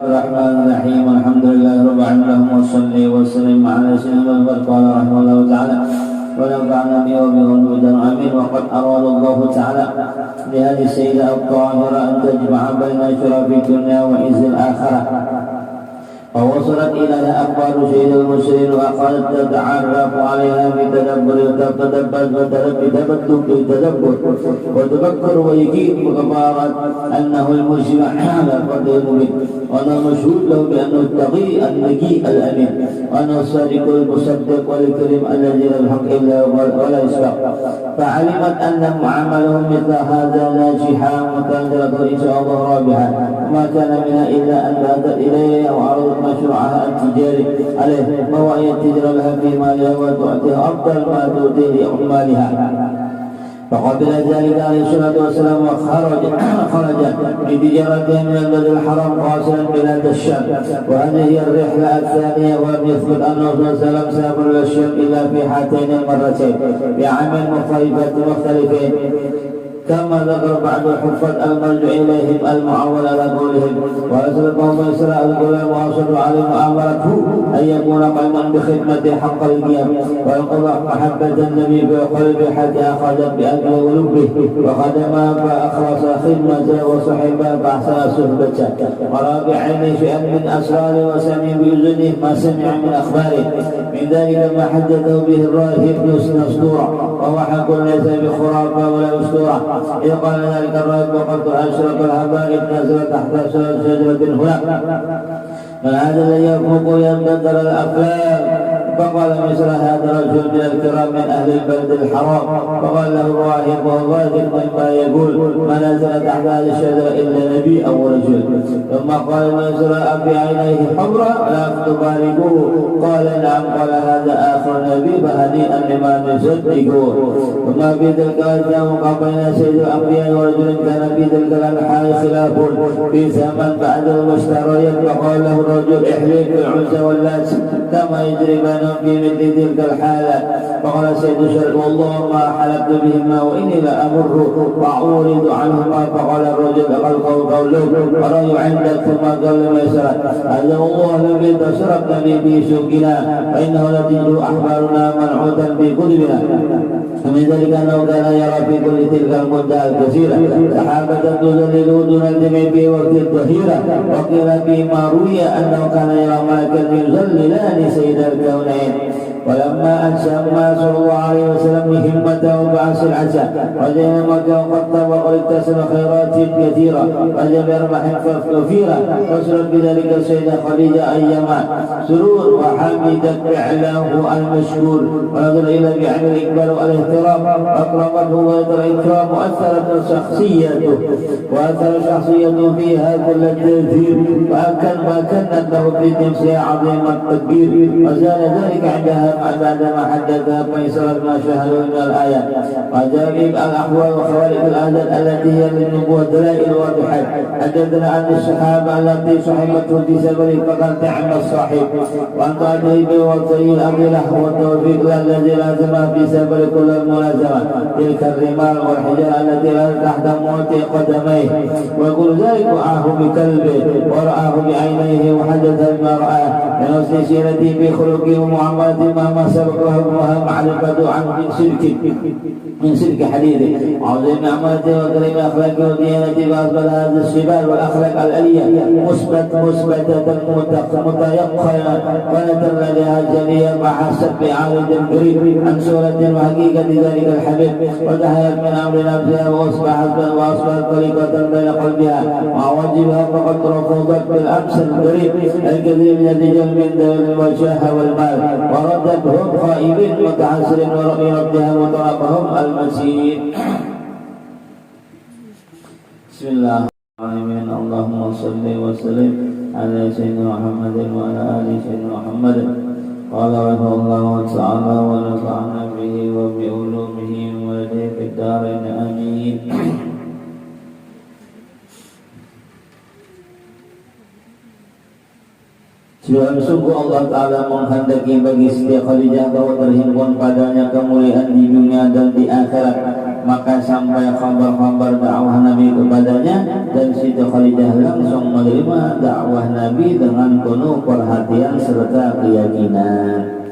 الرحمن الرحيم الحمد لله رب العالمين وصلي وسلم على سيدنا محمد قال رحمه الله تعالى ونفعنا به وبه امين. وقد اراد الله تعالى لهذه السيده الطاهره ان تجمع بين شرف الدنيا وعز الاخره، ووصلت إليها أخبار سيد المرسلين وأخذت تتعرف عليها بتدبر وتفكر ويجيب مخبرات أنه المرسل على قدر المبين، وأنه مشهود له بأنه التقي النقي الأمين، وأنه الصادق المصدق والكريم الذي لا يحق إلا ولا يسبق. فعلمت أن معاملهم مثل هذا ناجحا متأثرة إن شاء الله رابحا، وما كان منها إلا أن أتت إليه وعرضت مشروعها التجاري عليه، وهو أن يتجر لها في مالها وتؤتيها أفضل ما تؤتيه لعمالها. فقبل ذلك عليه الصلاة والسلام وخرج بتجارته من البلد الحرام واصلا بلاد الشام، وهذه هي الرحلة الثانية. ولم يثبت أنه صلى الله عليه وسلم سافر إلى الشام إلا في هاتين المرتين بعمل مختلفين، كما ذكر بعض الحفاظ المرجع إليهم المعول على قولهم. وأرسل قوم إسرائيل الغلام وأرسلوا عليه وأمرته أن يكون قائما بخدمته حق القيام، وينقضى محبة النبي بقلبه حتى أخذ بأبيه ولبه وخدمه فأخلص خدمته وصحبه فأحسن صحبته، ورابع عينه شيئا من أسراره وسمع بأذنه ما سمع من أخباره، من ذلك ما حدثه به الراهب نسطورة، وهو حق ليس بخرافة ولا أسطورة. إذ قال ذلك الراهب وقد أشرق الحبائب نزل تحت شجرة هناك، من هذا الذي يفوق ينبدر الأفلام؟ فقال مثل هذا رجل من الكرام من أهل البلد الحرام، فقال له الراهب وهو واثق مما يقول ما نزل تحت هذه الشجرة إلا نبي أو رجل. ثم قال نزل أبي عينيه حمراء لا تباركوه؟ قال نعم. قال هذا آخر نبي فهنيئا لما نصدقوه. ثم في تلك الأيام وقع بين سيد الأنبياء ورجل كان في تلك الأنحاء خلاف في زمن بعده مشتريا، فقال له الرجل احلف بالعزى واللات كما يجري بينهم في مثل تلك الحالة. فقال سيد الشرك والله ما حلفت بهما وإني لأمر وأعورض عنهما. فقال الرجل قوله ورأي عندك. ثم قال لميسرة هذا والله الذي تشركني في سوقنا فإنه لتجد أحبارنا منعوتا في كتبنا. ومن ذلك أنه كان يرى في كل تلك المدة الكثيرة سحابة تظلل دون الجميع في وقت الظهيرة. وقيل فيما روي أنه كان يرى ملكا يظللان سيد الكونين. ولما أنشأ صلى الله عليه وسلم همته وبعث العشاء وجئنا مكة وقد اكتسب خيرات كثيرة وجب يربح كثيرة، وصلت بذلك السيدة خديجة أيما سرور وحمدت فعله المشكور، ونظر إلى بعين الإقبال والاحترام وأكرمته ويظهر الإكرام وأثرت شخصيته فيها كل التأثير، ما كانت له في نفسها عظيم التكبير. وزال ذلك عندها بعدما حدثها قيصر ما شاهدوا من الآيات وجانب الأحوال وخوارق العادات التي هي للنبوة دلائل واضحات. حدثنا عن الصحابة التي صحبته في سبيل فقد نعم الصاحب، وأن تعطيه بوصي الأمر له والتوفيق الذي لازمها في سبيل كل الملازمة تلك الرمال والحجارة التي لا تحت موت قدميه. ويقول ذلك رآه بكلبه ورآه بعينيه وحدث بما رآه من حسن سيرته بخلقه ومعاملته ما سبق له معرفة عنه من سلك حديثه وعظيم عملته وكريم أخلاقه وديانته. فأصبح هذا الصفات والأخلاق العليا مثبتة متيقنة ونتم لها جليا مع سب عارض قريب عن سورة وحقيقة ذلك الحبيب، وتحيت من أمر نفسها وأصبحت طريقة بين قلبها وواجبها. فقد رفضت بالأمس القريب الكثير من الرجال من دول والشاه والمال، وردتهم خائبين متحسرين ورأي ربها وطلبهم المسير. بسم الله الرحمن الرحيم. اللهم صل وسلم على سيدنا محمد وعلى آل سيدنا محمد. قال رحمه الله تعالى ونفعنا به وبعلومه ولديه في الدارين آمين. Sungguh Allah Ta'ala menghendaki bagi setiap Khadijah bahwa terhimpun padanya kemuliaan di dunia dan di akhirat, maka sampai kabar-kabar dakwah Nabi kepadanya, dan Siti Khadijah langsung menerima dakwah Nabi dengan penuh perhatian serta keyakinan.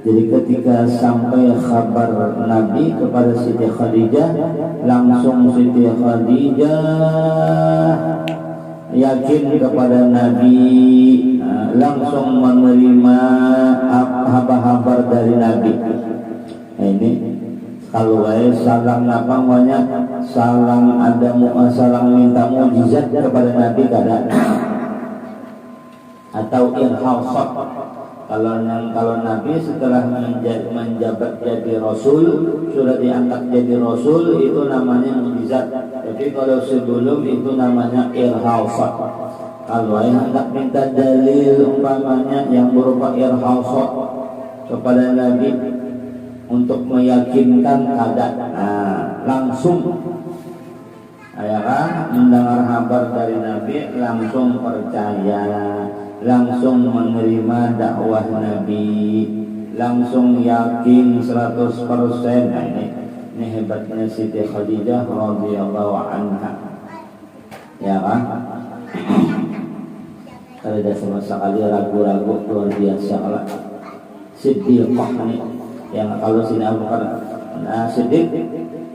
Jadi ketika sampai kabar Nabi kepada Siti Khadijah, langsung Siti Khadijah yakin kepada Nabi, langsung menerima kabar dari Nabi. Nah, ini kalau salang apa namanya, salang minta mukjizat kepada Nabi kadang, atau irhasat. Kalau Nabi setelah menjabat jadi Rasul, sudah diangkat jadi Rasul, itu namanya mukjizat. Tapi kalau sebelum itu namanya irhasat. Kalau hendak minta dalil umpamanya yang berupa irhasat kepada Nabi untuk meyakinkan keadaan, langsung mendengar kabar dari Nabi, langsung percaya, langsung menerima dakwah Nabi, langsung yakin 100%. Nah, ini hebatnya Siti Khadijah radhiyallahu anha, ya kan? Kalau tidak sama sekali ragu-ragu, luar biasa lah. Siddiqah nih, yang kalau sini Abu Bakar Siddiq,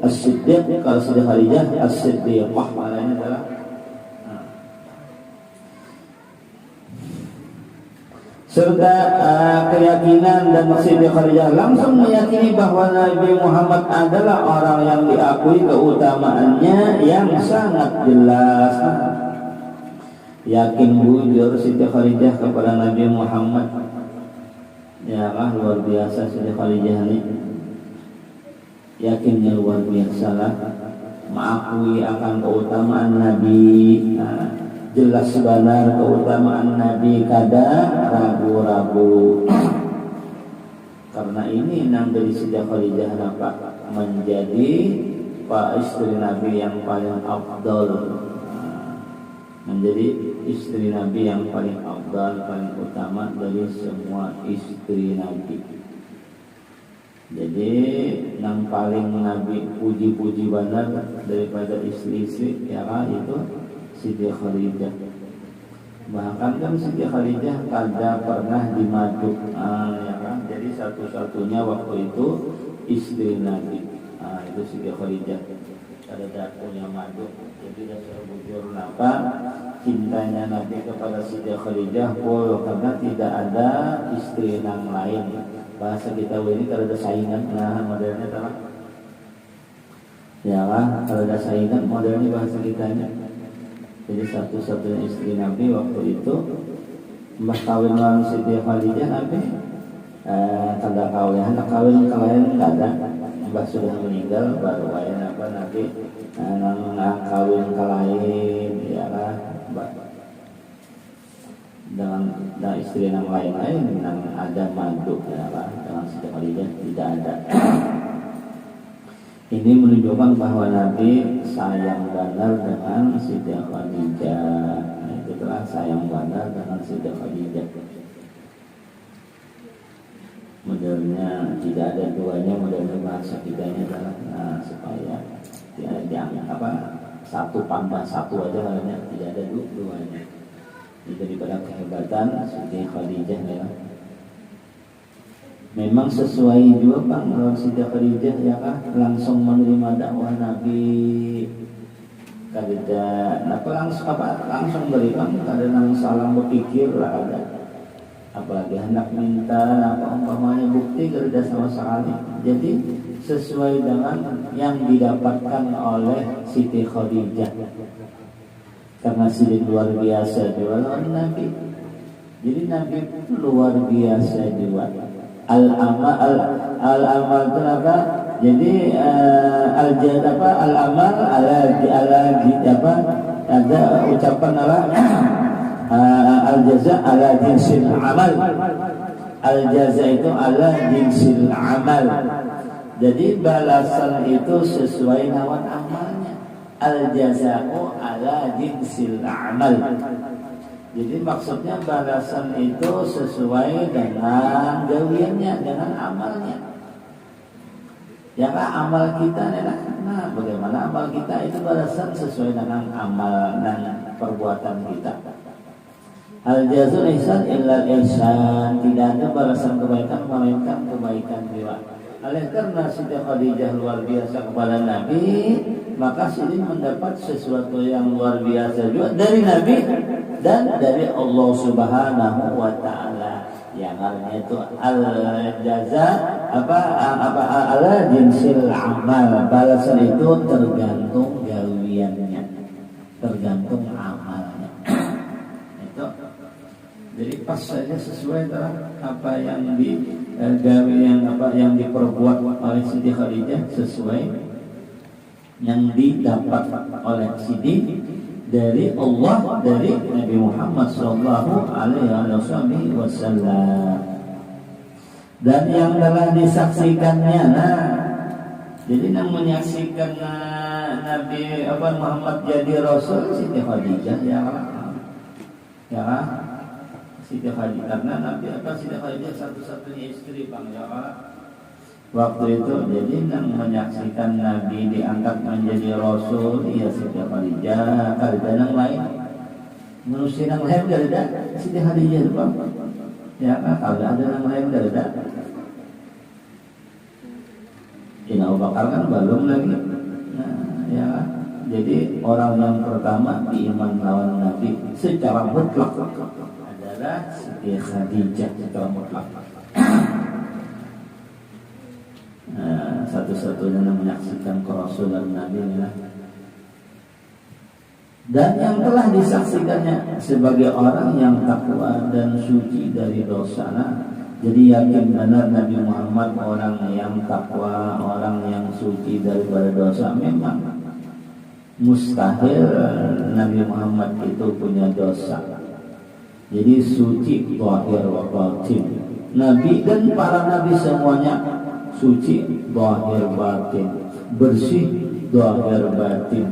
As-Siddiq, kalau Siti Khadijah As-Siddiqah, maknanya adalah serta keyakinan. Dan Siti Khadijah langsung meyakini bahwa Nabi Muhammad adalah orang yang diakui keutamaannya yang sangat jelas. Yakin bujur Siti Khadijah kepada Nabi Muhammad, ya kan, luar biasa Siti Khadijah ini, yakinnya luar biasa lah, mengakui akan keutamaan Nabi. Jelas benar keutamaan Nabi, kada ragu-ragu. Karena ini nang dari Siti Khadijah dapat menjadi istri Nabi yang paling afdal, menjadi istri Nabi yang paling afdal, paling utama dari semua istri Nabi. Jadi yang paling Nabi puji-puji benar daripada istri-istri, ya kan, itu Siti Khadijah. Bahkan kan Siti Khadijah kada pernah dimaduk, ya kan? Jadi satu-satunya waktu itu istri Nabi, itu Siti Khadijah, kada punya maduk. Jadi dasar bujur apa cintanya Nabi kepada Siti Khadijah pol, karena tidak ada istri yang lain. Bahasa kita ini kada ada saingan, modelnya tahu? Ya kan, kada ada saingan modelnya bahasa kitanya. Jadi satu-satunya istri Nabi waktu itu, mbah kawin dengan Siti Khadijah Nabi kada kawin, anak kawin kalian kada, mbah sudah meninggal, baru ayah Nabi nang kawin kalain, ya lah, dengan istri yang lain yang ada madu, ya lah, dengan Siti Khadijah tidak ada. Ini menunjukkan bahwa Nabi sayang benar dengan Siti Khadijah. Itu telah sayang benar dengan Siti Khadijah. Modelnya tidak ada duanya, modelnya bahasa kitanya adalah supaya dianggap satu tambah satu aja, makanya tidak ada duanya. Jadi daripada kehebatan Siti Khadijah, ya. Memang sesuai juga Bang kalau Siti Khadijah, ya kan, langsung menerima dakwah Nabi. Kada langsung beri Bang, kada nang salah berpikir lah ada. Apalagi hendak minta umpamanya bukti, kada sama sekali. Jadi sesuai dengan yang didapatkan oleh Siti Khadijah. Karena Siti luar biasa juga Nabi. Jadi Nabi luar biasa juga. Al-amal itu apa? Jadi al-amal ada ucapan al-jaza ala jinsil amal. Al-jaza itu ala jinsil amal. Jadi balasan itu sesuai lawan amalnya. Al-jaza'u ala jinsil amal. Jadi maksudnya balasan itu sesuai dengan gawiannya, dengan amalnya. Ya kan, amal kita adalah bagaimana amal kita itu balasan sesuai dengan amal dan perbuatan kita. Al jazul ihsan illa ihsan, tidak ada balasan kebaikan melainkan kebaikan juga. Oleh karena Siti Khadijah luar biasa kepada Nabi, maka Siti mendapat sesuatu yang luar biasa juga dari Nabi dan dari Allah Subhanahu wa taala. Yang artinya itu al jaza ala jinsil amal, balasan itu tergantung gawiannya, tergantung amalnya. Itu jadi pas saja sesuai apa yang yang diperbuat oleh Siti Khadijah, sesuai yang didapat oleh Siti dari Allah, dari Nabi Muhammad sallallahu alaihi wasallam, dan yang telah disaksikannya. Jadi yang menyaksikan Nabi Muhammad jadi Rasul Siti Khadijah, ya Siti Khadijah, karena Nabi Siti Khadijah satu-satunya istri Bang waktu itu. Jadi yang menyaksikan Nabi diangkat menjadi Rasul, ya Siti Khadijah. Ada yang lain, manusia yang lain ada Siti Khadijah itu Bang. Ya kalau ada yang lain ada. Ini Abu Bakar kan belum lagi. Ya jadi orang yang pertama diiman lawan Nabi secara mutlak adalah Siti Khadijah secara mutlak. Satu-satunya yang menyaksikan kerasulan Nabi lah. Dan yang telah disaksikannya sebagai orang yang takwa dan suci dari dosa. Jadi yakin benar Nabi Muhammad orang yang takwa, orang yang suci daripada dosa. Memang mustahil Nabi Muhammad itu punya dosa. Jadi suci zahir wa batin. Nabi dan para nabi semuanya suci zahir batin, bersih zahir batin,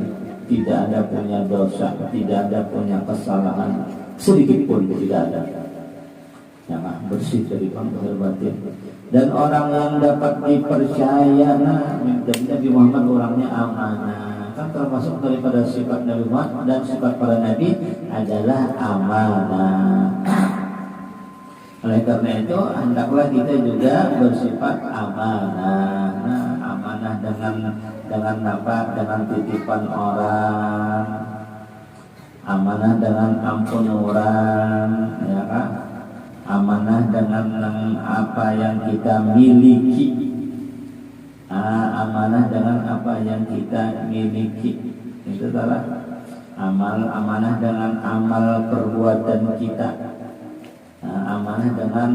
tidak ada punya dosa, tidak ada punya kesalahan sedikit pun, tidak ada. Yang bersih dari zahir batin. Dan orang yang dapat dipercaya, dan Nabi Muhammad orangnya amanah. Kan termasuk daripada sifat Nabi Muhammad dan sifat para nabi adalah amanah. Oleh karena itu hendaklah kita juga bersifat amanah. Amanah dengan apa? Dengan titipan orang, amanah dengan ampun orang, ya kan? Amanah dengan apa yang kita miliki. Amanah dengan apa yang kita miliki. Itu adalah amanah dengan amal perbuatan kita. Amanah dengan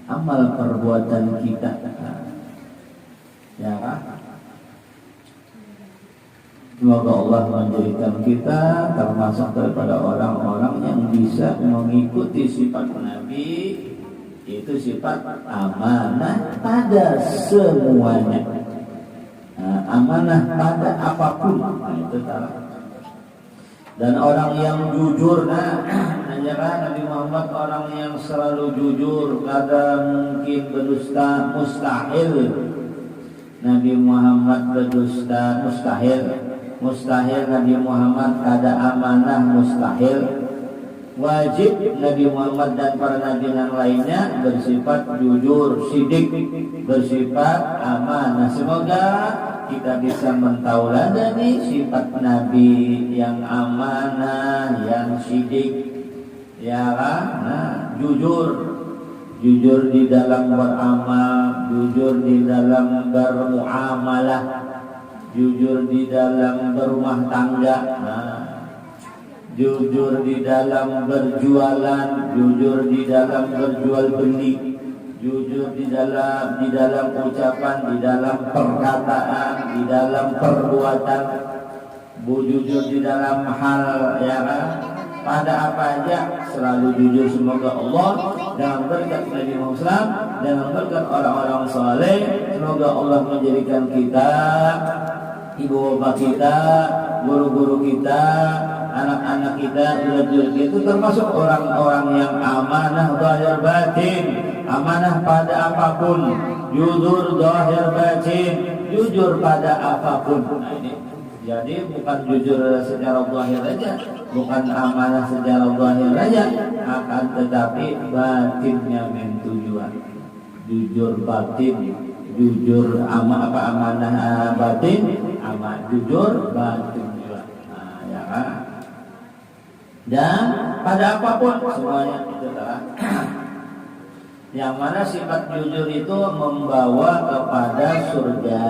amal perbuatan kita, ya kan? Semoga Allah menjadikan kita termasuk daripada orang-orang yang bisa mengikuti sifat Nabi, itu sifat amanah pada semuanya, amanah pada apapun. Itu salah. Dan orang yang jujur, Nabi Muhammad orang yang selalu jujur, kada mungkin berdusta, mustahil. Nabi Muhammad berdusta, mustahil Nabi Muhammad kada amanah, mustahil. Wajib Nabi Muhammad dan para nabi yang lainnya bersifat jujur, sidik, bersifat amanah. Semoga kita bisa mentauladani sifat Nabi yang amanah, yang sidik, ya kan? Jujur di dalam beramal, jujur di dalam bermuamalah, jujur di dalam berumah tangga, jujur di dalam berjualan, jujur di dalam berjual beli, jujur di dalam ucapan, di dalam perkataan, di dalam perbuatan, jujur di dalam hal, ya kan? Pada apa aja selalu jujur. Semoga Allah dengan berkat Nabi Muhammad, dengan berkat orang-orang saleh, semoga Allah menjadikan kita, ibu bapak kita, guru-guru kita, anak-anak kita, belajar itu termasuk orang-orang yang amanah zahir batin, amanah pada apapun, jujur zahir batin, jujur pada apapun. Nah, ini jadi bukan jujur secara zahir aja, bukan amanah secara zahir aja, akan tetapi batinnya men tujuan. Jujur batin, jujur amanah batin, jujur batin juga. Nah, ya kan? Dan pada apapun semuanya itu adalah yang mana sifat jujur itu membawa kepada surga,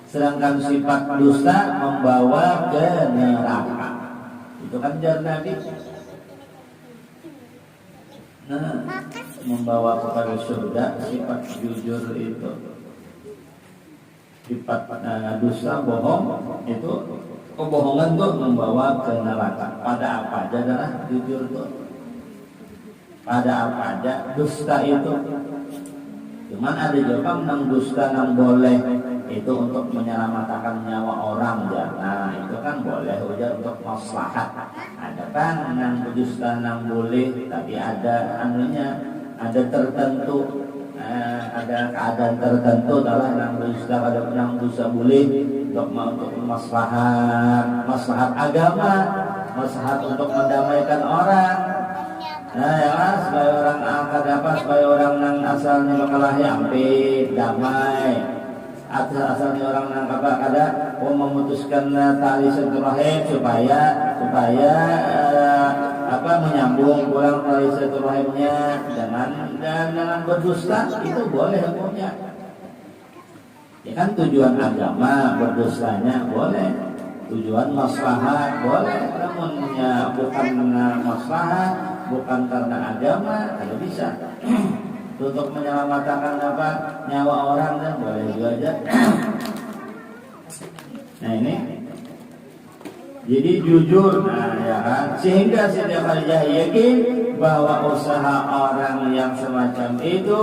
sedangkan sifat dusta membawa ke neraka. Itu kan jar Nabi. Nah, membawa kepada surga sifat jujur itu. Sifat dusta bohong itu, kebohongan itu membawa ke neraka. Pada apa aja adalah jujur itu. Pada apa aja dusta itu. Cuman ada juga nang dusta nang boleh itu untuk menyelamatkan nyawa orang ya. Nah itu kan boleh ujar untuk maslahat. Ada kan nang dusta nang boleh, tapi ada anunya, ada tertentu, ada keadaan tertentu adalah nang dusta, ada nang dusta boleh untuk maslahat agama, maslahat untuk mendamaikan orang. Nah ya kan, supaya orang angkat apa, supaya orang nang asalnya mengalahi ampir, damai. Asalnya orang nang apa ada memutuskan tali silaturahim supaya menyambung pulang tali silaturahimnya dengan berdusta itu boleh hukumnya. Ya kan tujuan agama berdustanya boleh, tujuan maslahat boleh, namunnya bukan maslahat, bukan karena agama, kalau bisa untuk menyelamatkan nyawa orang dan boleh juga aja. Nah ini jadi jujur, ya kan? Sehingga setiap kali yakin bahwa usaha orang yang semacam itu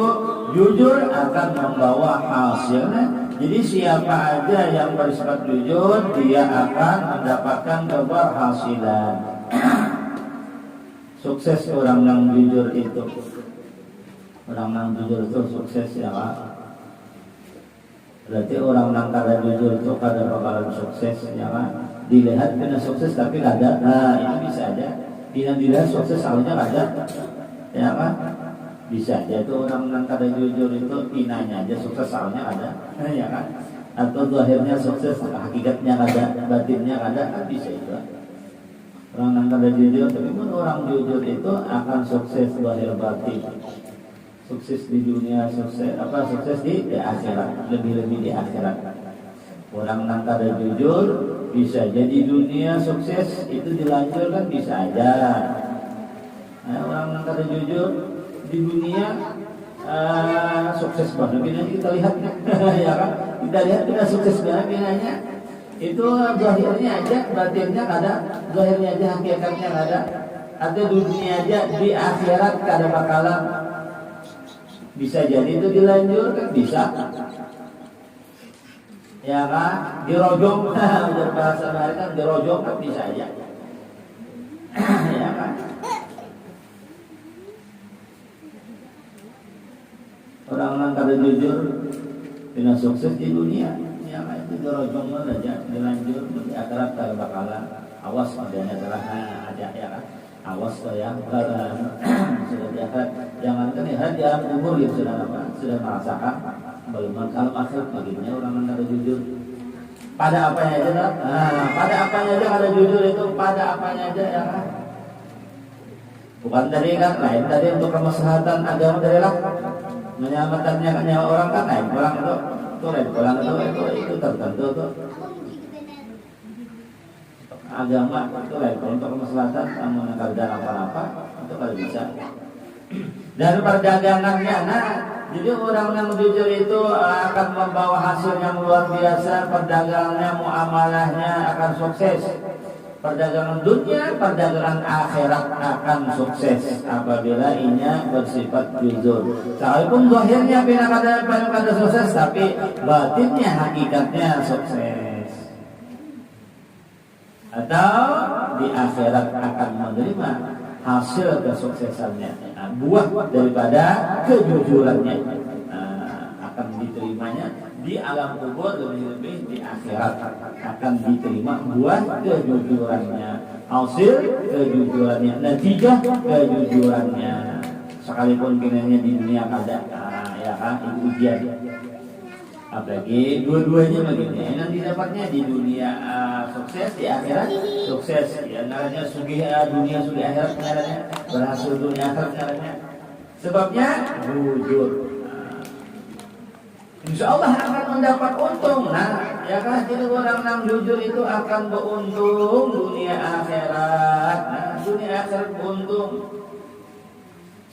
jujur akan membawa hasilnya. Jadi siapa aja yang bersifat jujur, dia akan mendapatkan keberhasilan. Sukses orang yang jujur itu. Orang yang jujur itu sukses ya Pak. Berarti orang yang kada jujur itu kada bakalan sukses ya Pak. Dilihat kena sukses tapi kada. Nah itu bisa aja. Tidak dilihat sukses soalnya kada. Ya Pak. Bisa aja itu orang yang kada jujur itu inanya aja sukses soalnya ada. Ya kan. Atau zahirnya sukses hakikatnya kada, batinnya kada, kan bisa juga. Orang yang kada jujur, tapi pun orang jujur itu akan sukses zahir batin. Sukses di dunia, sukses di akhirat, lebih-lebih di akhirat. Orang yang kada jujur bisa jadi dunia sukses itu dilanjutkan bisa aja. Nah, orang yang kada jujur di dunia sukses banget, kita lihat ya kan? Kita lihat kita sukses banget binanya. Itu zahirnya aja, batinnya kada, zahirnya aja, hakikatnya kada. Ada dunia aja, di akhirat kada bakalan. Bisa jadi itu dilanjutkan, bisa. Ya kan? Dirojong, udah bahasa bahasa kan dirojong kan bisa aja. Ya kan? Orang kada jujur dengan sukses di dunia, ya kan itu dirojong aja, dilanjut di akhirat kada bakalan. Awas padanya adalah ada ya kan? Awas yang sudah di akhirat, jangankan ya di alam umur gitu sudah merasakan belum alam akhirat baginya orang yang kada jujur. Pada apanya aja kan? Pada apanya aja kada jujur itu, pada apanya aja ya kan? Bukan tadi kan, lain tadi untuk kemaslahatan agama tadi lah, menyelamatkan nyawa orang kan lain, orang itu lain, orang itu tertentu tuh. Agama itu lain, untuk kemaslahatan mengajarkan apa-apa itu kalau bisa. Dan perdagangannya, jadi orang yang jujur itu akan membawa hasil yang luar biasa. Perdagangannya, muamalahnya akan sukses. Perdagangan dunia, perdagangan akhirat akan sukses apabila inya bersifat jujur. Sekalipun zahirnya kada sukses, tapi batinnya hakikatnya sukses. Atau di akhirat akan menerima hasil kesuksesannya, buah daripada kejujurannya, akan diterimanya di alam kubur, lebih-lebih di akhirat akan diterima buah kejujurannya, hasil kejujurannya, natijah kejujurannya. Sekalipun kiranya di dunia ada, ya kan, itu ujian. Apalagi dua-duanya begini, yang didapatnya di dunia sukses, di akhirat sukses. Ya, namanya sugih dunia, sugih akhirat, namanya berhasil dunia akhirat, namanya. Sebabnya jujur. Insya Allah akan mendapat untung. Nah, ya kan, jadi orang yang jujur itu akan beruntung dunia akhirat. Nah, dunia akhirat beruntung.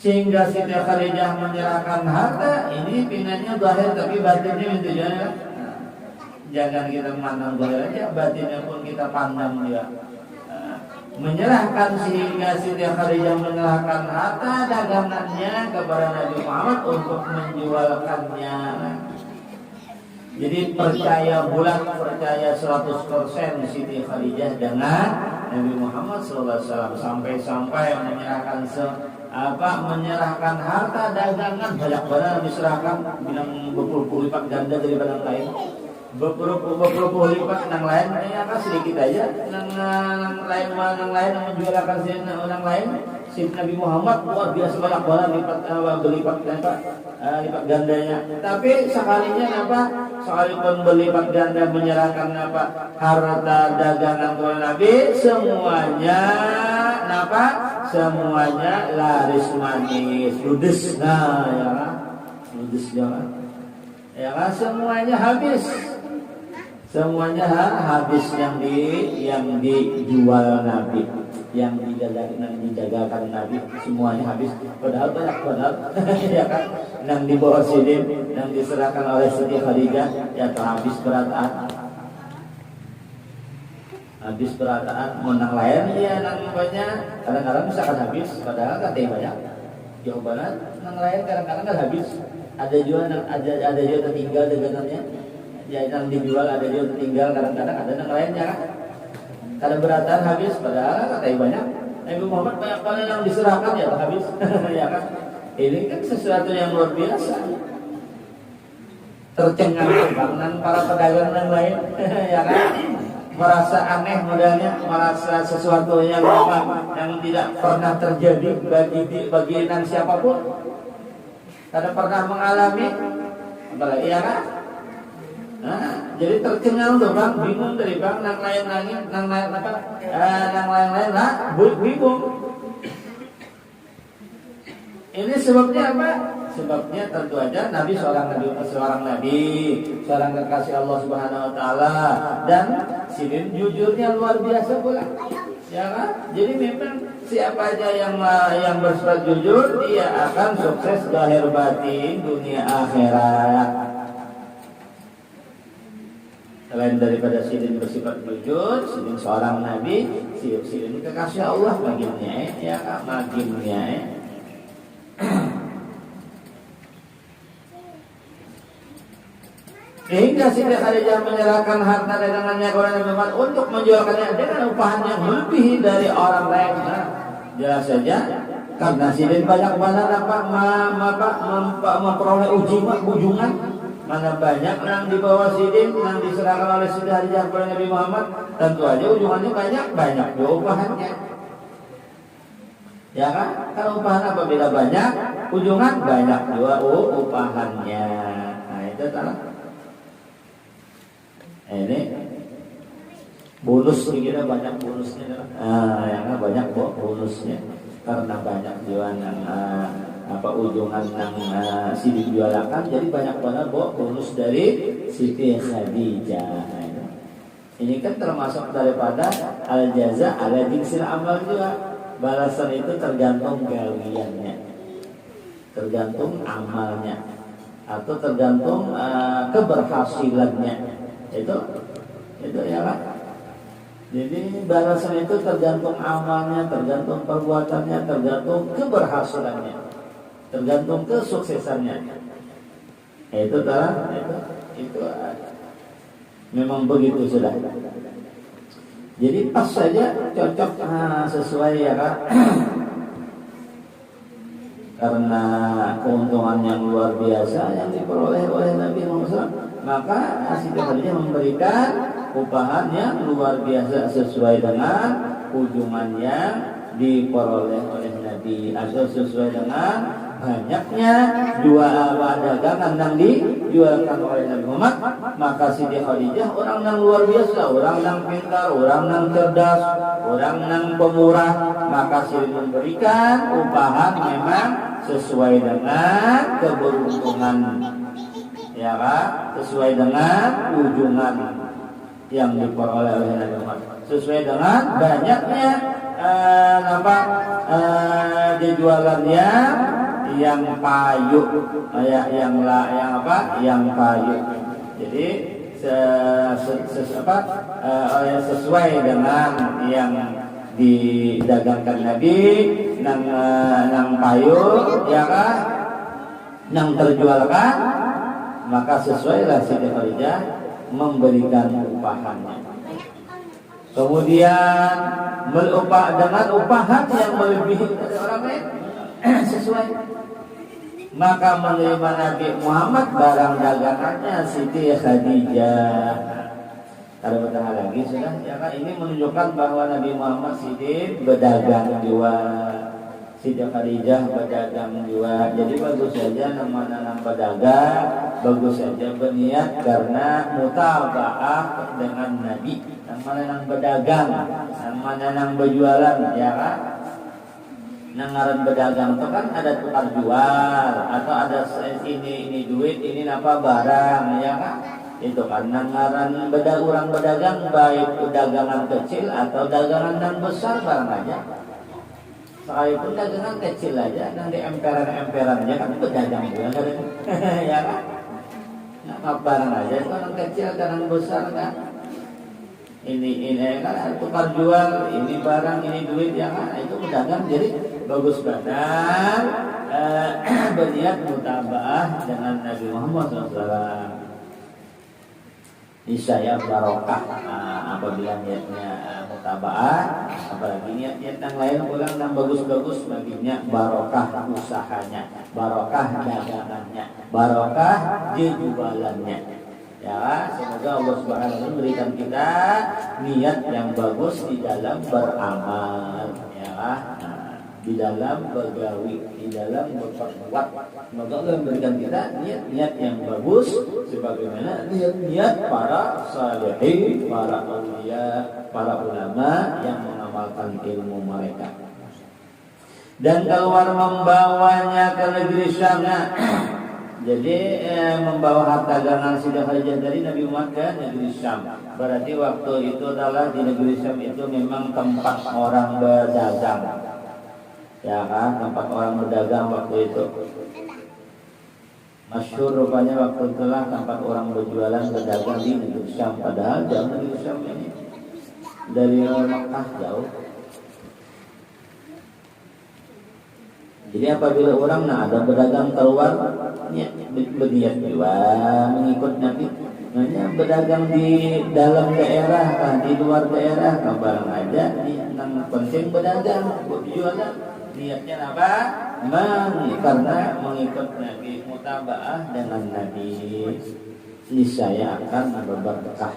Sehingga Siti Khadijah menyerahkan harta, ini pinanya zahir tapi batinnya itu jangan. Jangan kita memandang zahir aja, batinnya pun kita pandang dia. Menyerahkan, sehingga Siti Khadijah menyerahkan harta dagangannya kepada Nabi Muhammad untuk menjualkannya. Jadi percaya bulat, percaya 100% Siti Khadijah dengan Nabi Muhammad SAW, sampai menyerahkan menyerahkan harta dagangan banyak banget diserahkan, bilang berpuluh-puluh lipat ganda daripada yang lain, berpuluh-puluh lipat yang lain, ya kan sedikit aja, yang lain yang menjualkan orang lain, si Nabi Muhammad luar biasa banyak banget berlipat gandanya. Tapi sekalinya sekalipun berlipat ganda menyerahkan harta dagangan kepada Nabi, semuanya laris manis, ludes. Nah, ya kan, ludes jangan, ya kan, semuanya habis yang dijual Nabi, yang dijagakan Nabi, semuanya habis. Padahal banyak ya kan, yang dibawa Sidin, yang diserahkan oleh Siti Khadijah, ya habis berataan menang lain, ya nang banyak, kadang-kadang misalkan habis, padahal katanya banyak. Jawabannya nang lain kadang-kadang kan habis. Ada juga tertinggal dagangannya, ya yang dijual ada juga tertinggal, kadang-kadang ada nang lainnya kan. Kadang berataan habis, padahal katanya banyak. Nabi Muhammad banyak banget yang diserahkan, ya habis. Ya kan, ini kan sesuatu yang luar biasa. Tercengang para pedagang yang lain, ya kan, merasa aneh modalnya, merasa sesuatu yang tidak pernah terjadi bagi siapapun, tidak pernah mengalami, apalagi, ya kan. Nah, jadi tercengang tuh bang, bingung dari bang, nang lain lah, bingung. Ini sebabnya apa? Sebabnya tentu aja Nabi seorang kekasih Allah Subhanahu Wa Taala, dan Sidin jujurnya luar biasa pula, ya kan? Jadi memang siapa aja yang bersifat jujur, dia akan sukses zahir batin dunia akhirat. Selain daripada Sidin bersifat jujur, Sidin seorang Nabi, Sidin kekasih Allah baginnya, ya kan? Baginnya. Sehingga Siti Khadijah menyerahkan harta dagangannya kepada Nabi Muhammad untuk menjualkannya dengan upahan yang lebih dari orang lain. Nah, jelas saja karena Sidin banyak banget memperoleh ujungan, mana banyak yang di bawah Sidin yang diserahkan oleh Siti Khadijah kepada Nabi Muhammad, tentu aja ujungannya banyak juga upahannya. Ya kan? Kalau upahan apabila banyak, ujungan banyak juga upahannya. Nah, itu salah. Ini bonus, kira banyak bonusnya, ya kan, banyak bonusnya karena banyak jualan yang ujungan yang Sidin jualakan, jadi banyak banget bonus dari Siti Khadijah. Ini kan termasuk daripada al jaza ala jinsil amal juga. Balasan itu tergantung gawiannya, tergantung amalnya, atau tergantung keberhasilannya. Itu ya kan. Jadi balasan itu tergantung amalnya, tergantung perbuatannya, tergantung keberhasilannya, tergantung kesuksesannya. Itu memang begitu sudah. Jadi pas saja cocok, sesuai, ya kan. Karena keuntungan yang luar biasa yang diperoleh oleh Nabi Muhammad SAW, maka Siti Khadijah memberikan upahan yang luar biasa sesuai dengan ujungan yang diperoleh oleh Nabi, atau sesuai dengan banyaknya jual dagangan yang dijualkan oleh Nabi Muhammad. Maka Siti Khadijah orang yang luar biasa, orang yang pintar, orang yang cerdas, orang yang pemurah, maka sering memberikan upahan memang sesuai dengan keberuntungan, ya kan? Sesuai dengan ujungan yang diperoleh oleh Nabi Muhammad, sesuai dengan banyaknya dijualannya yang payu, yang payu. Jadi sesuai dengan yang didagangkan Nabi, nang payu, ya kan, nang terjualkan, maka sesuailah Siti Khadijah memberikan upahannya. Kemudian dengan upahan yang melebihi dari orang lain sesuai, maka menerima Nabi Muhammad barang dagangannya Siti Khadijah. Kalau bertanya lagi sudah, ya kan, ini menunjukkan bahwa Nabi Muhammad Siti berdagang jiwa, Siti Khadijah berdagang jiwa. Jadi bagus saja nama berdagang, bagus saja berniat karena mutabaah dengan Nabi. Yang mana nang berdagang, yang mana nang berjualan, ya kan? Nangaran berdagang itu kan ada tukar jual, atau ada ini duit, ini apa barang, ya kan? Itu kan nangaran orang berdagang, baik dagangan kecil atau dagangan yang besar barang aja. Sekalipun dagangan kecil aja, nanti emperan-emperannya kan berdagang juga, ya kan? Nah, barang aja itu orang kecil, dagangan besar kan? Ini kan tukar jual, ini barang, ini duit, ya kan? Itu berdagang, jadi bagus banget berniat mutabaah dengan Nabi Muhammad SAW. Niscaya barokah apabila niatnya mutabaah, apalagi niat-niat yang lain ulang yang bagus-bagus, baginya barokah usahanya, barokah dagangannya, barokah jualannya. Ya, semoga Allah Subhanahu wa taala memberikan kita niat yang bagus di dalam beramal, ya. Di dalam bergawi, di dalam berbuat. Semoga Allah memberikan kita niat-niat yang bagus sebagaimana niat-niat para salihin, para aulia, para ulama yang mengamalkan ilmu mereka. Dan keluar membawanya ke negeri Syam. Jadi membawa harta dagangan Siti Khadijah dari Nabi Muhammad ke negeri Syam. Berarti waktu itu adalah di negeri Syam itu memang tempat orang berdagang, ya kan, tempat orang berdagang waktu itu. Masyhur rupanya waktu itulah tempat orang berjualan berdagang di negeri Syam. Padahal jauh negeri Syam ini dari Makkah jauh. Jadi apabila orang ada berdagang keluar, berniat juga mengikut Nabi, hanya berdagang di dalam daerah, di luar daerah, barang aja, yang penting berdagang, berjualan, niatnya apa? Karena mengikut Nabi, mutabaah dengan Nabi, niscaya akan berberkah,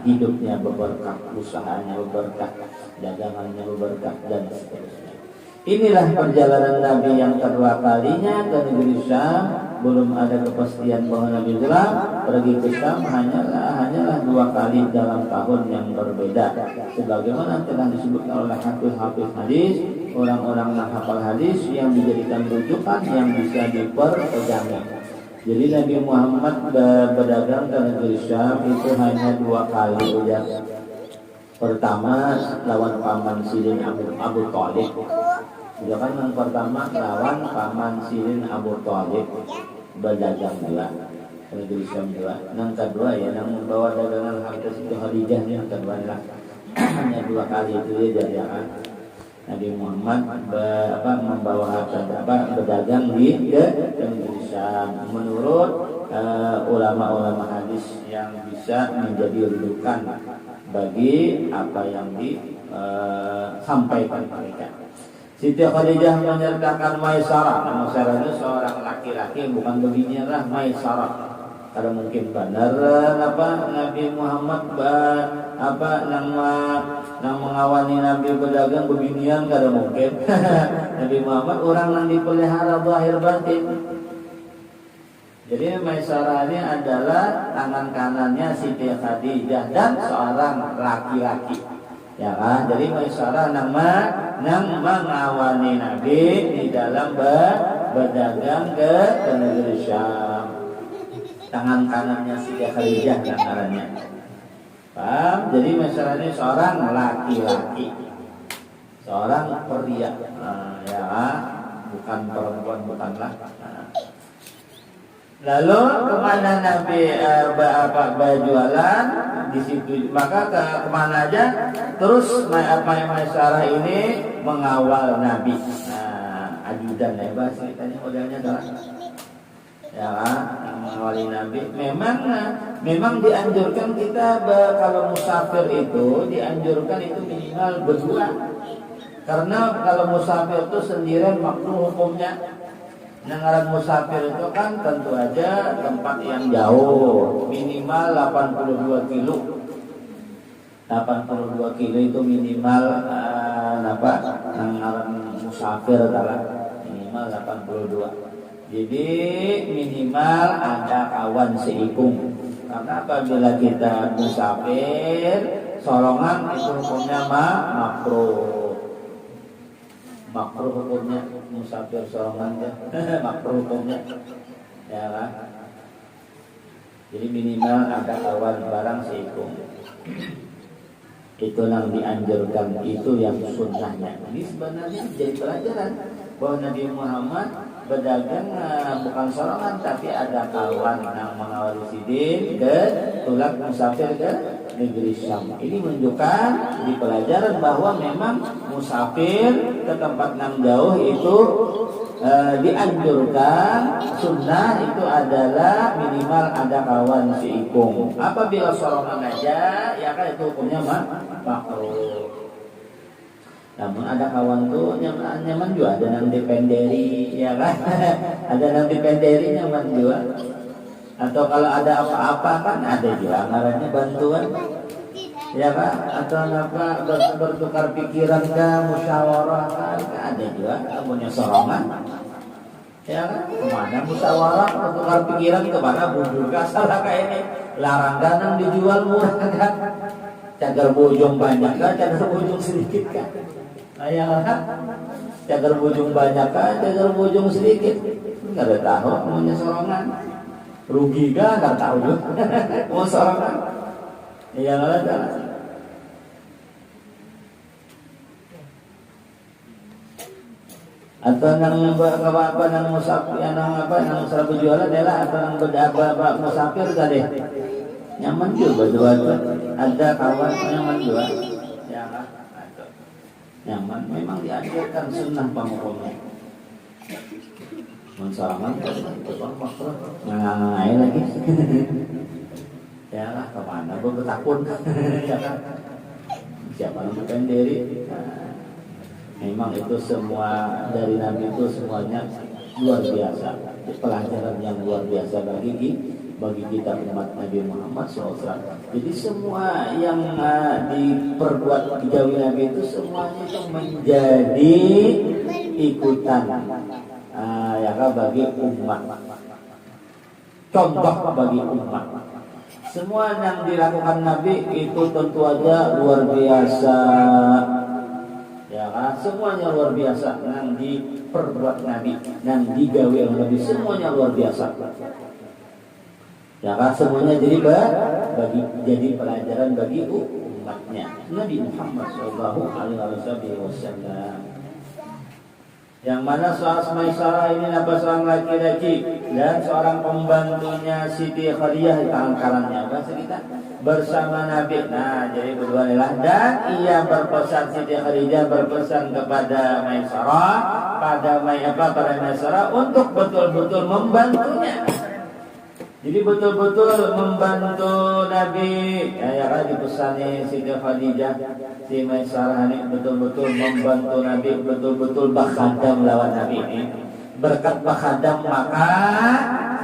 hidupnya berberkah, usahanya berberkah, dagangannya berberkah, dan seterusnya. Inilah perjalanan Nabi yang kedua kalinya ke negeri Syam. Belum ada kepastian bahwa Nabi pergi ke Syam hanyalah 2 kali dalam tahun yang berbeda. Sebagaimana telah disebutkan oleh hafiz-hafiz hadis, orang-orang yang hafal hadis yang dijadikan rujukan yang bisa diperpegang. Jadi Nabi Muhammad berdagang ke negeri Syam itu hanya 2 kali saja. Pertama lawan paman Sirin Abu Thalib. Juga kan yang pertama lawan paman Sirin Abu Thalib berdagang juga ke negeri Syam juga. Yang kedua ya yang membawa dagangan harta Siti Khadijah, yang kedua adalah hanya 2 kali itu ya kan. Nabi Muhammad membawa harta berdagang di negeri Syam menurut ulama-ulama hadis yang bisa menjadi rujukan bagi apa yang disampaikan mereka. Siti Khadijah menyertakan Maisarah. Maisarah itu seorang laki-laki, bukan beginilah Maisarah. Kalau mungkin benar Nabi Muhammad nang mengawani Nabi berdagang beginian kada mungkin. Nabi Muhammad orang yang dipelihara zahir batin. Jadi Maisarah ini adalah tangan kanannya Siti Khadijah dan seorang laki-laki. Ya kan? Jadi Maisarah nang mengawani Nabi di dalam berdagang ke negeri Syam. Tangan kanannya Siti Khadijah namanya. Paham? Jadi Maisarah ini seorang laki-laki, seorang pria, ya, bukan perempuan, bukanlah. Lalu kemana Nabi berjualan di situ? Maka kemana aja? Terus Maisarah ini mengawal Nabi. Nah, ajudan lebar ceritanya modelnya adalah. Ya, mengawali Nabi. Memang dianjurkan kita kalau musafir itu dianjurkan itu minimal berdua. Karena kalau musafir itu sendirian makruh hukumnya. Nengaran musafir itu kan tentu aja tempat yang jauh, minimal 82 kilo. 82 kilo itu minimal nengaran musafir adalah minimal 82. Jadi minimal ada kawan seikung. Karena apabila kita musafir, sorongan itu hukumnya makruh. Makruh hukumnya musafir sorongan ya. Makruh hukumnya. Ya kan? Jadi minimal ada kawan barang seikung. Itu yang dianjurkan, itu yang sunnahnya. Ini sebenarnya jadi pelajaran bahwa Nabi Muhammad berdagang bukan sorongan, tapi ada kawan yang mengawali sidin ke tulak musafir ke negeri Syam. Ini menunjukkan di pelajaran bahwa memang musafir ke tempat yang jauh itu dianjurkan. Sunnah itu adalah minimal ada kawan seikung. Apabila sorongan aja, ya kan itu hukumnya makruh. Namun ada kawan tuh nyaman juga, ada yang dipenderi, ya kan? Ada yang dipenderi nyaman juga. Atau kalau ada apa-apa kan ada juga ngarannya bantuan, ya kan? Atau apa bertukar pikiran ke musyawarah kan ada juga, punya sorongan, ya kan? Kemana musyawarah bertukar pikiran kemana bujur salah kayak ini, larang ganang dijual murah kan? Cagar bujung banyak kan, cagar bujung sedikit kan? Ayah, cagar bujung banyak kan, cagar bujung sedikit. Nggak ada tahu maunya sorongan. Rugi kan, nggak tahu juga. Mau sorongan. Iya nggak ada. Atau nang apa nang musafir, nang serap jualan adalah atau nang berapa musafir tadi. Nyaman juga berdua. Ada kawan nyaman juga. Ya kan? Nyaman, memang diajarkan sunnah penghukumnya. Mensarangan itu kan makruh, ngangai lagi. Ya lah, kemana gue bertakun? Ya kan? Siapa yang pendiri? Memang itu semua dari Nabi itu semuanya luar biasa, pelajaran yang luar biasa bagi kita umat Nabi Muhammad SAW. Jadi semua yang diperbuat dijauhi Nabi itu semuanya itu menjadi ikutan ya kan bagi umat, contoh bagi umat. Semua yang dilakukan Nabi itu tentu aja luar biasa, ya kan? Semuanya luar biasa yang diperbuat Nabi, yang digawe oleh Nabi, semuanya luar biasa. Ya kan, semuanya jadi pelajaran bagi umatnya Nabi Muhammad SAW. Yang mana Maisarah ini apa seorang laki-laki dan seorang pembantunya Siti Khadijah di tangan kanannya bersama Nabi. Nah, jadi berdua adalah dan ia berpesan, Siti Khadijah berpesan kepada Maisarah pada Maisarah untuk betul-betul membantunya. Jadi betul-betul membantu Nabi. Ya kan dipesani Siti Khadijah, si Maisarah ini betul-betul membantu Nabi, betul-betul berkhadam lawan Nabi ini. berkat bakhadam maka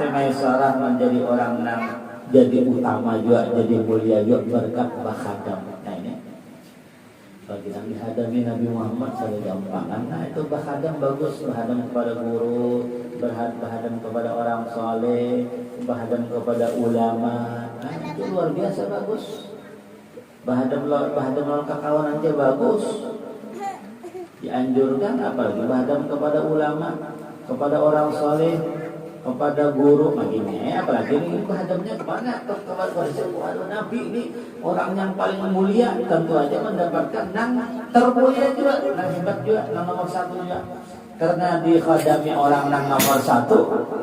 si Maisarah menjadi orang yang jadi utama juga, jadi mulia juga berkat bakhadam. Nah ini bagi yang dihadami Nabi Muhammad secara gampangan, nah itu bakhadam bagus, bakhadam kepada guru, bakhadam kepada orang soleh, bakhadam kepada ulama, nah itu luar biasa bagus. Bakhadam lawan kakawan aja bagus, dianjurkan, apalagi bakhadam kepada ulama, kepada orang soleh, kepada guru, begini, apalagi ini bakhadamnya kemana? Kepada siapa? Nabi ini orang yang paling mulia, tentu aja mendapatkan yang termulia juga, yang hebat juga, yang nomor satu juga. Karena dikhadami orang yang nomor satu,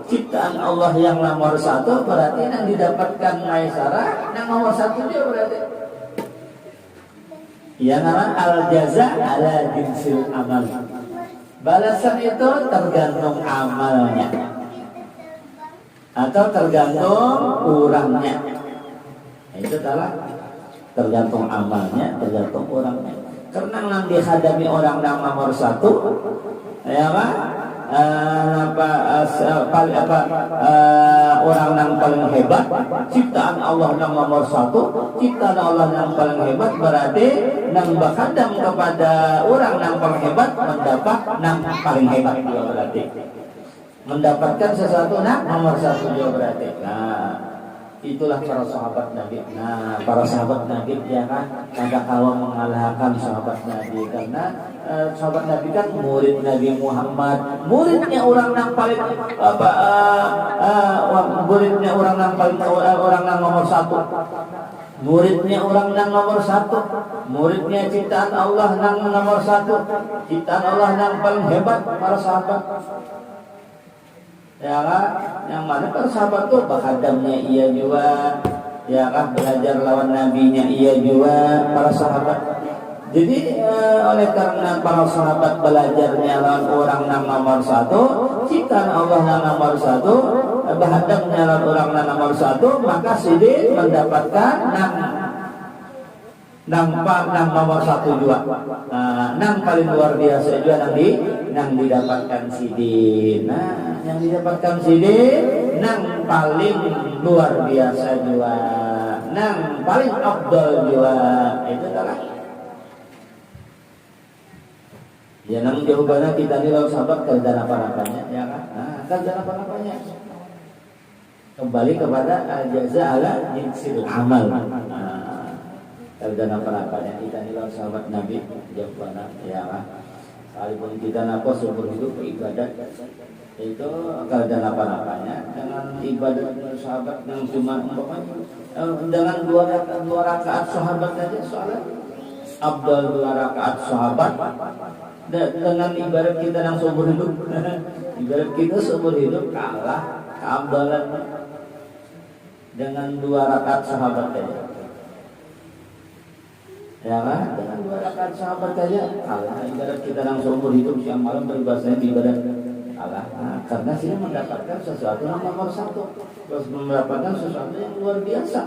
ciptaan Allah yang nomor satu, berarti yang didapatkan Maisarah yang nomor satu juga berarti. Ya nama al-jaza ala jinsil amal. Balasan itu tergantung amalnya atau tergantung orangnya. Nah, itu adalah tergantung amalnya, tergantung orangnya. Karena yang dihadami orang yang nomor satu, ya kan? Orang yang paling hebat, ciptaan Allah yang nomor satu, ciptaan Allah yang paling hebat, berarti yang bakhadam kepada orang yang paling hebat mendapat yang paling hebat juga berarti mendapatkan sesuatu yang nomor satu juga berarti. Nah itulah para sahabat Nabi. Nah para sahabat Nabi ya kan ada kawan mengalahkan sahabat Nabi karena sahabat Nabi kan murid Nabi Muhammad, muridnya orang yang paling muridnya orang yang paling orang yang nomor satu, muridnya orang yang nomor satu, muridnya ciptaan Allah yang nomor satu, ciptaan Allah yang paling hebat para sahabat. Ya kan, yang mana para sahabat tuh bakhadamnya iya juga, ya kan belajar lawan nabinya iya juga para sahabat. Jadi oleh karena para sahabat belajarnya lawan orang yang nomor satu, ciptaan Allah yang nomor satu, bakhadamnya lawan orang yang nomor satu, maka sidin mendapatkan nang nomor satu juga, nang paling luar biasa juga nang didapatkan sidin. Nah, yang didapatkan sidin nang paling luar biasa juga, nang paling afdal juga. Itu adalah ya nang jawabannya kita nih lawan sahabat kerjaan apa-apanya, ya kan? Nah, kerjaan apa-apanya kembali kepada al-jaza ala jinsil amal. Kerjaan apa-apanya kita nih lawan sahabat Nabi jawabannya, ya kan? Sekalipun kita napa seumur hidup beribadat, itu kerjaan apa-apanya dengan ibadat sahabat yang cuma dengan dua rakaat sahabat saja soalnya abdal 2 rakaat sahabat dengan ibadat kita yang seumur hidup. Ibadat kita seumur hidup kalah keabdalan dengan 2 rakaat sahabat saja. Ya kan? Dengan 2 rakaat sahabat saja kalah ibadat kita yang seumur hidup siang malam beribadah ibadat kalah. Nah, karena sih mendapatkan sesuatu yang nomor satu, terus mendapatkan sesuatu yang luar biasa,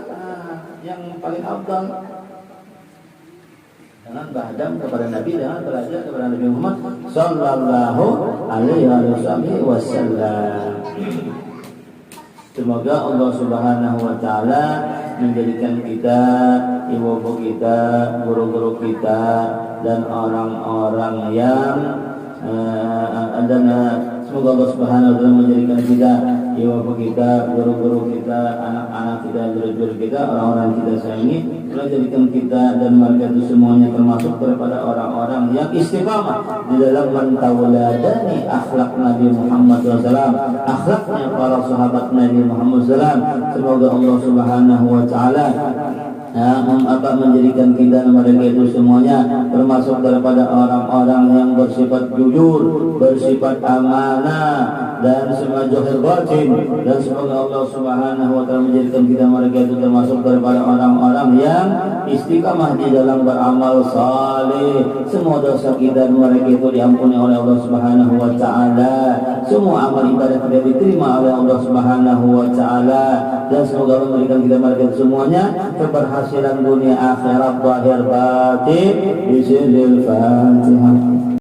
yang paling abdal. Dengan bakhadam kepada Nabi, dengan belajar kepada Nabi Muhammad sallallahu alaihi wasallam. Semoga Allah Subhanahu wa taala menjadikan kita, ibu-ibu kita, guru-guru kita dan orang-orang yang semoga Allah Subhanahu wa taala menjadikan kita, ibu-ibu kita, guru-guru kita, anak-anak kita, guru-guru kita, orang-orang kita sayangi, Allah jadikan kita dan mereka itu semuanya termasuk daripada orang-orang yang istiqamah di dalam mentauladani akhlak Nabi Muhammad SAW, akhlaknya para sahabat Nabi Muhammad SAW. Semoga Allah Subhanahu wa taala menjadikan kita dan mereka itu semuanya termasuk daripada orang-orang yang bersifat jujur, bersifat amanah dan semua zahir batin, dan semoga Allah Subhanahu wa taala menjadikan kita mereka itu termasuk daripada orang-orang yang istiqamah di dalam beramal saleh. Semua dosa kita dan mereka itu diampuni oleh Allah Subhanahu wa taala. Semua amal ibadah kita diterima oleh Allah Subhanahu wa taala, dan semoga Allah memberikan kita mereka semuanya keberhasilan dunia akhirat zahir batin. Bismillahirrahmanirrahim.